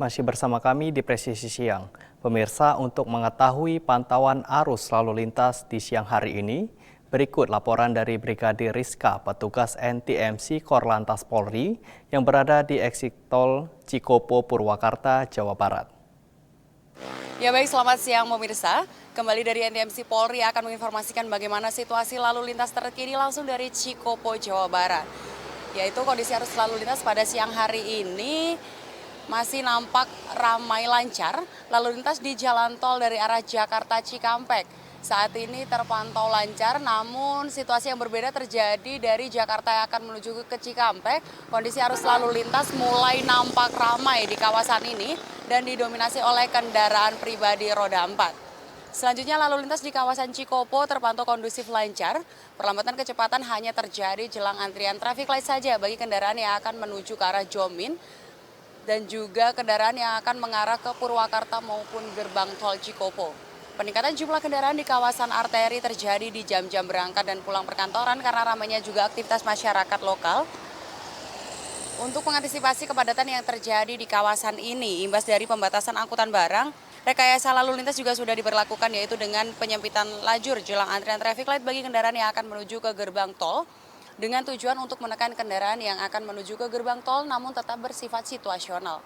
Masih bersama kami di Presisi Siang. Pemirsa, untuk mengetahui pantauan arus lalu lintas di siang hari ini, berikut laporan dari Brigadir Rizka, petugas NTMC Korlantas Polri yang berada di eksit tol Cikopo, Purwakarta, Jawa Barat. Ya baik, selamat siang pemirsa. Kembali dari NTMC Polri akan menginformasikan bagaimana situasi lalu lintas terkini langsung dari Cikopo, Jawa Barat. Yaitu kondisi arus lalu lintas pada siang hari ini masih nampak ramai lancar lalu lintas di jalan tol dari arah Jakarta Cikampek. Saat ini terpantau lancar, namun situasi yang berbeda terjadi dari Jakarta yang akan menuju ke Cikampek. Kondisi arus lalu lintas mulai nampak ramai di kawasan ini dan didominasi oleh kendaraan pribadi roda 4. Selanjutnya lalu lintas di kawasan Cikopo terpantau kondusif lancar. Perlambatan kecepatan hanya terjadi jelang antrian traffic light saja bagi kendaraan yang akan menuju ke arah Jomin dan juga kendaraan yang akan mengarah ke Purwakarta maupun gerbang tol Cikopo. Peningkatan jumlah kendaraan di kawasan arteri terjadi di jam-jam berangkat dan pulang perkantoran karena ramainya juga aktivitas masyarakat lokal. Untuk mengantisipasi kepadatan yang terjadi di kawasan ini, imbas dari pembatasan angkutan barang, rekayasa lalu lintas juga sudah diberlakukan, yaitu dengan penyempitan lajur jelang antrian traffic light bagi kendaraan yang akan menuju ke gerbang tol, dengan tujuan untuk menekan kendaraan yang akan menuju ke gerbang tol namun tetap bersifat situasional.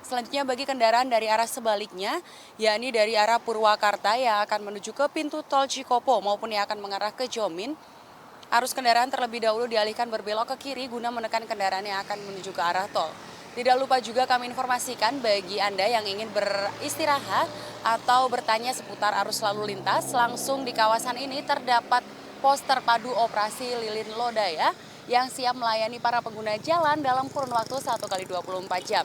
Selanjutnya bagi kendaraan dari arah sebaliknya, yakni dari arah Purwakarta yang akan menuju ke pintu tol Cikopo maupun yang akan mengarah ke Jomin, arus kendaraan terlebih dahulu dialihkan berbelok ke kiri guna menekan kendaraan yang akan menuju ke arah tol. Tidak lupa juga kami informasikan bagi Anda yang ingin beristirahat atau bertanya seputar arus lalu lintas, langsung di kawasan ini terdapat pos terpadu operasi lilin lodaya yang siap melayani para pengguna jalan dalam kurun waktu 1x24 jam.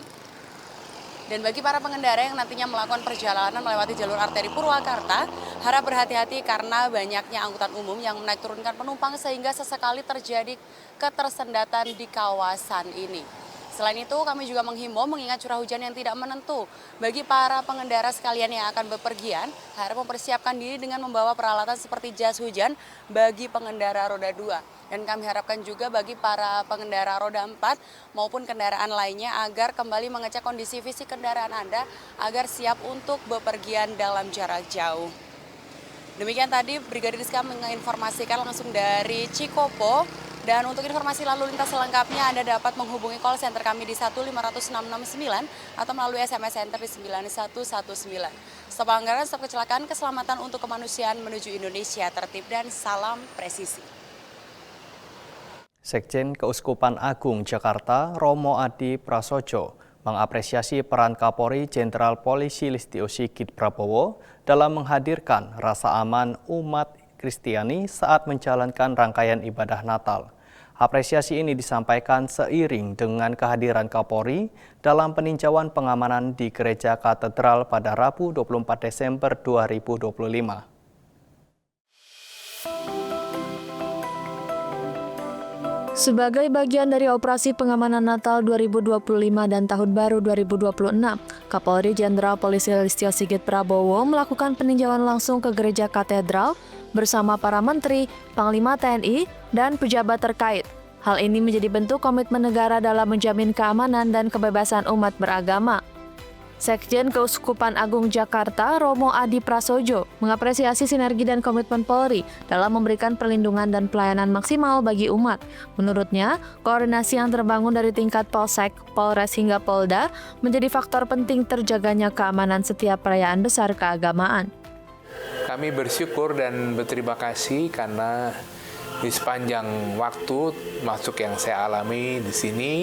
Dan bagi para pengendara yang nantinya melakukan perjalanan melewati jalur arteri Purwakarta, harap berhati-hati karena banyaknya angkutan umum yang menaik turunkan penumpang sehingga sesekali terjadi ketersendatan di kawasan ini. Selain itu, kami juga menghimbau mengingat curah hujan yang tidak menentu. Bagi para pengendara sekalian yang akan bepergian, harap mempersiapkan diri dengan membawa peralatan seperti jas hujan bagi pengendara roda 2. Dan kami harapkan juga bagi para pengendara roda 4 maupun kendaraan lainnya agar kembali mengecek kondisi fisik kendaraan Anda agar siap untuk bepergian dalam jarak jauh. Demikian tadi Brigadir Rizka menginformasikan langsung dari Cikopo. Dan untuk informasi lalu lintas selengkapnya Anda dapat menghubungi call center kami di 1516669 atau melalui SMS center di 9119. Stop pelanggaran, stop kecelakaan, keselamatan untuk kemanusiaan menuju Indonesia tertib dan salam presisi. Sekjen Keuskupan Agung Jakarta, Romo Adi Prasojo, mengapresiasi peran Kapolri Jenderal Polisi Listio Sigit Prabowo dalam menghadirkan rasa aman umat Kristiani saat menjalankan rangkaian ibadah Natal. Apresiasi ini disampaikan seiring dengan kehadiran Kapolri dalam peninjauan pengamanan di Gereja Katedral pada Rabu 24 Desember 2025. Sebagai bagian dari operasi pengamanan Natal 2025 dan Tahun Baru 2026, Kapolri Jenderal Polisi Listio Sigit Prabowo melakukan peninjauan langsung ke Gereja Katedral bersama para menteri, Panglima TNI, dan pejabat terkait. Hal ini menjadi bentuk komitmen negara dalam menjamin keamanan dan kebebasan umat beragama. Sekjen Keuskupan Agung Jakarta, Romo Adi Prasojo, mengapresiasi sinergi dan komitmen Polri dalam memberikan perlindungan dan pelayanan maksimal bagi umat. Menurutnya, koordinasi yang terbangun dari tingkat Polsek, Polres hingga Polda menjadi faktor penting terjaganya keamanan setiap perayaan besar keagamaan. Kami bersyukur dan berterima kasih karena di sepanjang waktu masuk yang saya alami di sini,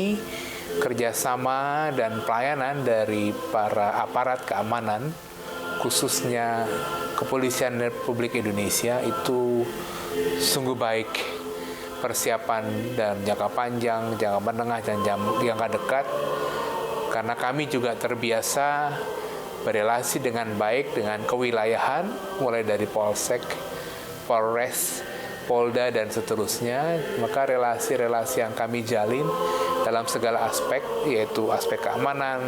kerjasama dan pelayanan dari para aparat keamanan, khususnya Kepolisian Republik Indonesia itu sungguh baik. Persiapan dan jangka panjang, jangka menengah, dan jangka dekat, karena kami juga terbiasa berelasi dengan baik dengan kewilayahan, mulai dari Polsek, Polres, Polda, dan seterusnya. Maka relasi-relasi yang kami jalin dalam segala aspek, yaitu aspek keamanan,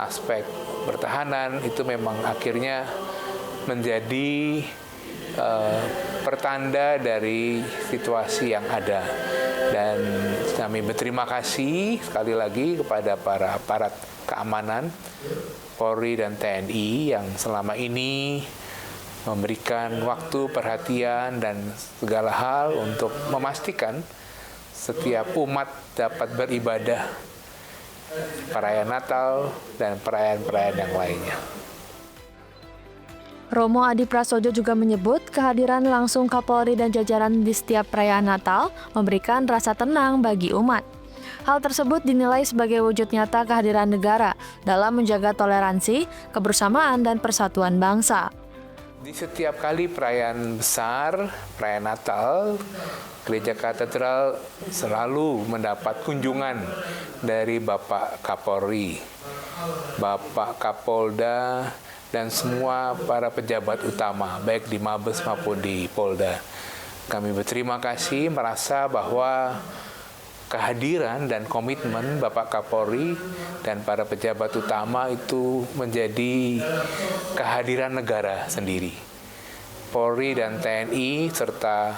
aspek pertahanan, itu memang akhirnya menjadi pertanda dari situasi yang ada. Dan Kami berterima kasih sekali lagi kepada para aparat keamanan, Polri dan TNI yang selama ini memberikan waktu, perhatian, dan segala hal untuk memastikan setiap umat dapat beribadah perayaan Natal dan perayaan-perayaan yang lainnya. Romo Adi Prasojo juga menyebut kehadiran langsung Kapolri dan jajaran di setiap perayaan Natal memberikan rasa tenang bagi umat. Hal tersebut dinilai sebagai wujud nyata kehadiran negara dalam menjaga toleransi, kebersamaan, dan persatuan bangsa. Di setiap kali perayaan besar, perayaan Natal, Gereja Katedral selalu mendapat kunjungan dari Bapak Kapolri, Bapak Kapolda, dan semua para pejabat utama, baik di Mabes maupun di Polda. Kami berterima kasih merasa bahwa kehadiran dan komitmen Bapak Kapolri dan para pejabat utama itu menjadi kehadiran negara sendiri. Polri dan TNI serta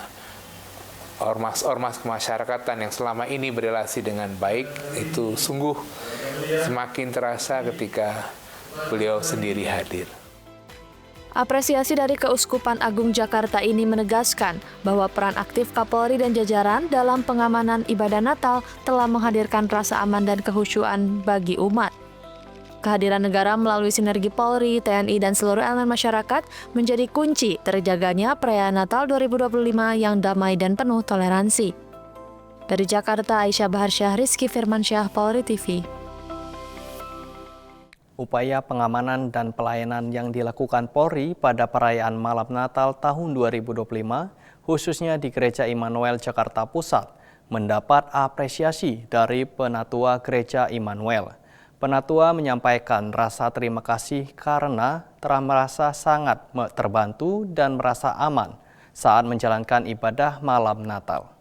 ormas-ormas kemasyarakatan yang selama ini berrelasi dengan baik itu sungguh semakin terasa ketika beliau sendiri hadir. Apresiasi dari Keuskupan Agung Jakarta ini menegaskan bahwa peran aktif Kapolri dan jajaran dalam pengamanan ibadah Natal telah menghadirkan rasa aman dan kehusyuan bagi umat. Kehadiran negara melalui sinergi Polri, TNI, dan seluruh elemen masyarakat menjadi kunci terjaganya perayaan Natal 2025 yang damai dan penuh toleransi. Dari Jakarta, Aisyah Baharsyah, Rizky Firmansyah, Polri TV. Upaya pengamanan dan pelayanan yang dilakukan Polri pada perayaan Malam Natal tahun 2025, khususnya di Gereja Immanuel Jakarta Pusat, mendapat apresiasi dari Penatua Gereja Immanuel. Penatua menyampaikan rasa terima kasih karena telah merasa sangat terbantu dan merasa aman saat menjalankan ibadah Malam Natal.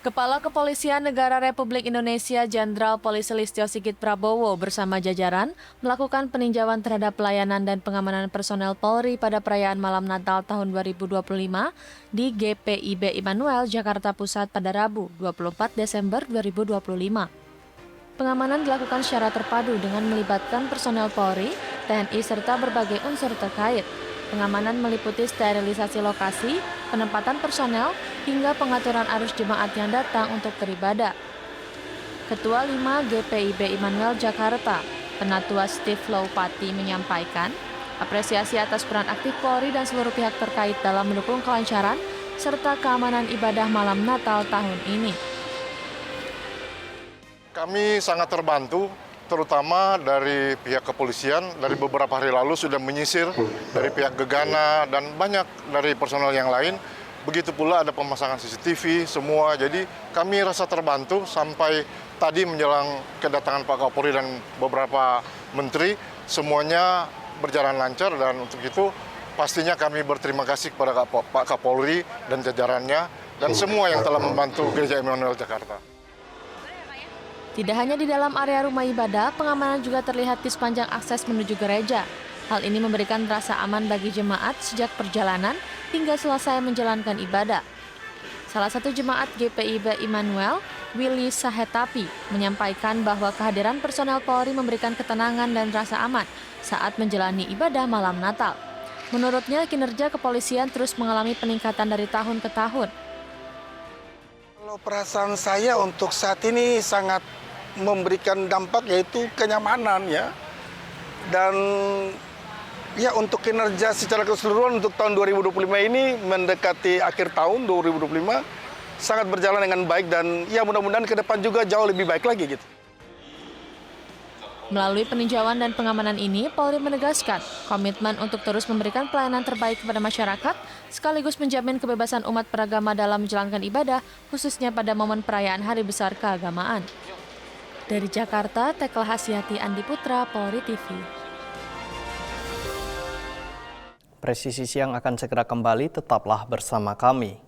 Kepala Kepolisian Negara Republik Indonesia Jenderal Polisi Listio Sigit Prabowo bersama jajaran melakukan peninjauan terhadap pelayanan dan pengamanan personel Polri pada perayaan Malam Natal tahun 2025 di GPIB Immanuel Jakarta Pusat pada Rabu 24 Desember 2025. Pengamanan dilakukan secara terpadu dengan melibatkan personel Polri, TNI serta berbagai unsur terkait. Pengamanan meliputi sterilisasi lokasi, penempatan personel, hingga pengaturan arus jemaat yang datang untuk beribadah. Ketua 5 GPIB Immanuel Jakarta, Penatua Steve Laupati menyampaikan apresiasi atas peran aktif Polri dan seluruh pihak terkait dalam mendukung kelancaran serta keamanan ibadah Malam Natal tahun ini. Kami sangat terbantu, terutama dari pihak kepolisian, dari beberapa hari lalu sudah menyisir dari pihak Gegana dan banyak dari personel yang lain. Begitu pula ada pemasangan CCTV semua. Jadi kami rasa terbantu sampai tadi menjelang kedatangan Pak Kapolri dan beberapa menteri, semuanya berjalan lancar dan untuk itu pastinya kami berterima kasih kepada Pak Kapolri dan jajarannya dan semua yang telah membantu Gereja Immanuel Jakarta. Tidak hanya di dalam area rumah ibadah, pengamanan juga terlihat di sepanjang akses menuju gereja. Hal ini memberikan rasa aman bagi jemaat sejak perjalanan hingga selesai menjalankan ibadah. Salah satu jemaat GPIB Immanuel, Willy Sahetapi, menyampaikan bahwa kehadiran personel Polri memberikan ketenangan dan rasa aman saat menjalani ibadah Malam Natal. Menurutnya, kinerja kepolisian terus mengalami peningkatan dari tahun ke tahun. Kalau perasaan saya untuk saat ini sangat memberikan dampak yaitu kenyamanan ya. Dan ya untuk kinerja secara keseluruhan untuk tahun 2025 ini mendekati akhir tahun 2025 sangat berjalan dengan baik dan ya mudah-mudahan ke depan juga jauh lebih baik lagi gitu. Melalui peninjauan dan pengamanan ini, Polri menegaskan komitmen untuk terus memberikan pelayanan terbaik kepada masyarakat, sekaligus menjamin kebebasan umat beragama dalam menjalankan ibadah, khususnya pada momen perayaan Hari Besar Keagamaan. Dari Jakarta, Tekla Hasyati Andi Putra, Polri TV. Presisi Siang akan segera kembali, tetaplah bersama kami.